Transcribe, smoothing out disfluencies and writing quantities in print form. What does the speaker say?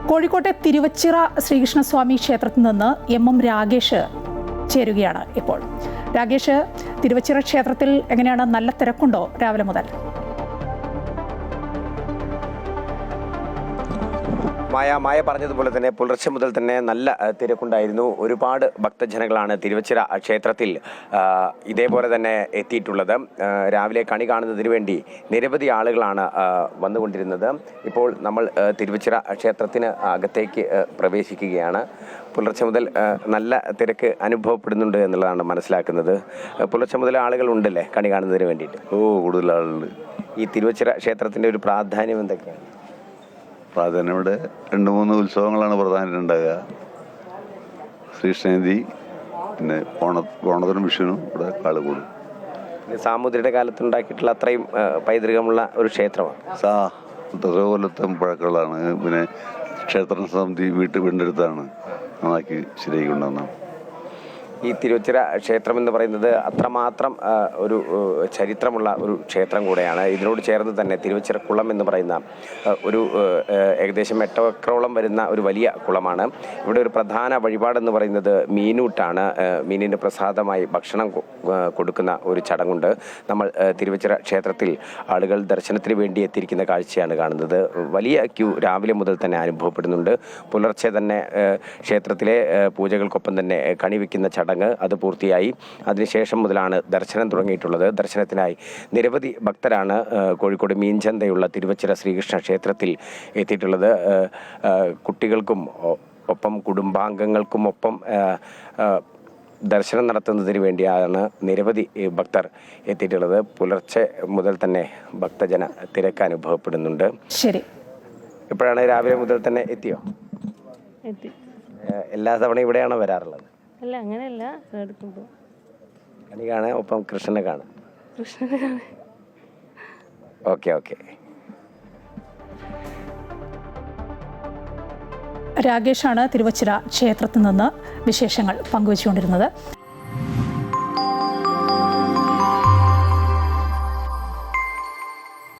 കോഴിക്കോട്ടെ തിരുവച്ചിറ ശ്രീകൃഷ്ണസ്വാമി ക്ഷേത്രത്തിൽ നിന്ന് എം രാഗേഷ് ചേരുകയാണ് ഇപ്പോൾ. രാഗേഷ്, തിരുവച്ചിറ ക്ഷേത്രത്തിൽ എങ്ങനെയാണ്? നല്ല തിരക്കുണ്ടോ രാവിലെ മുതൽ? മായ പറഞ്ഞതുപോലെ തന്നെ പുലർച്ചെ മുതൽ തന്നെ നല്ല തിരക്കുണ്ടായിരുന്നു. ഒരുപാട് ഭക്തജനങ്ങളാണ് തിരുവച്ചിറ ക്ഷേത്രത്തിൽ ഇതേപോലെ തന്നെ എത്തിയിട്ടുള്ളത്. രാവിലെ കണി കാണുന്നതിന് വേണ്ടി നിരവധി ആളുകളാണ് വന്നുകൊണ്ടിരുന്നത്. ഇപ്പോൾ നമ്മൾ തിരുവച്ചിറ ക്ഷേത്രത്തിന് അകത്തേക്ക് പ്രവേശിക്കുകയാണ്. പുലർച്ചെ മുതൽ നല്ല തിരക്ക് അനുഭവപ്പെടുന്നുണ്ട് എന്നുള്ളതാണ് മനസ്സിലാക്കുന്നത്. പുലർച്ചെ മുതൽ ആളുകൾ ഉണ്ടല്ലേ കണി കാണുന്നതിന് വേണ്ടിയിട്ട്? കൂടുതൽ ആളുണ്ട്. ഈ തിരുവച്ചിറ ക്ഷേത്രത്തിൻ്റെ ഒരു പ്രാധാന്യം എന്തൊക്കെയാണ്? പ്രാധാന്യം ഇവിടെ 2-3 ഉത്സവങ്ങളാണ് പ്രധാനമായിട്ട് ഉണ്ടാകുക. ശ്രീകൃഷ്ണജയന്തി, പിന്നെ ഓണത്തിനും വിഷുവിനും ഇവിടെ ആള് കൂടും. സാമൂതിരിയുടെ കാലത്ത് ഉണ്ടാക്കിയിട്ടുള്ള അത്രയും പൈതൃകമുള്ള ഒരു ക്ഷേത്രമാണ്. കൊല്ലത്തെ പഴക്കങ്ങളാണ്. പിന്നെ ക്ഷേത്ര സമിതി വീടിൻ്റെ അടുത്താണ് നന്നാക്കി ശരിയാക്കി കൊണ്ടുവന്നത്. ഈ തിരുവച്ചിറ ക്ഷേത്രം എന്ന് പറയുന്നത് അത്രമാത്രം ഒരു ചരിത്രമുള്ള ഒരു ക്ഷേത്രം കൂടെയാണ്. ഇതിനോട് ചേർന്ന് തന്നെ തിരുവച്ചിറ കുളം എന്ന് പറയുന്ന ഒരു ഏകദേശം 8 ഏക്കറോളം വരുന്ന ഒരു വലിയ കുളമാണ്. ഇവിടെ ഒരു പ്രധാന വഴിപാടെന്ന് പറയുന്നത് മീനൂട്ടാണ്. മീനിൻ്റെ പ്രസാദമായി ഭക്ഷണം കൊടുക്കുന്ന ഒരു ചടങ്ങുണ്ട്. നമ്മൾ തിരുവച്ചിറ ക്ഷേത്രത്തിൽ ആളുകൾ ദർശനത്തിന് വേണ്ടി എത്തിയിരിക്കുന്ന കാഴ്ചയാണ് കാണുന്നത്. വലിയ ക്യൂ രാവിലെ മുതൽ തന്നെ അനുഭവപ്പെടുന്നുണ്ട്. പുലർച്ചെ തന്നെ ക്ഷേത്രത്തിലെ പൂജകൾക്കൊപ്പം തന്നെ കണിവെക്കുന്ന ചടങ്ങ് അത് പൂർത്തിയായി. അതിനുശേഷം മുതലാണ് ദർശനം തുടങ്ങിയിട്ടുള്ളത്. ദർശനത്തിനായി നിരവധി ഭക്തരാണ് കോഴിക്കോട് മീൻചന്തയുള്ള തിരുവച്ചിറ ശ്രീകൃഷ്ണ ക്ഷേത്രത്തിൽ എത്തിയിട്ടുള്ളത്. കുട്ടികൾക്കും ഒപ്പം കുടുംബാംഗങ്ങൾക്കും ഒപ്പം ദർശനം നടത്തുന്നതിന് വേണ്ടിയാണ് നിരവധി ഭക്തർ എത്തിയിട്ടുള്ളത്. പുലർച്ചെ മുതൽ തന്നെ ഭക്തജന തിരക്ക് അനുഭവപ്പെടുന്നുണ്ട്. ശരി, ഇപ്പോഴാണ് രാവിലെ മുതൽ തന്നെ എത്തിയോ? എല്ലാ തവണ ഇവിടെയാണോ വരാറുള്ളത്? അല്ല, അങ്ങനെയല്ല. കണി കാണാൻ ഒപ്പം കൃഷ്ണനെ കാണാൻ. ഓക്കെ. രാഗേഷാണ് തിരുവച്ചിറ ക്ഷേത്രത്തിൽ നിന്ന് വിശേഷങ്ങൾ പങ്കുവച്ചുകൊണ്ടിരുന്നത്.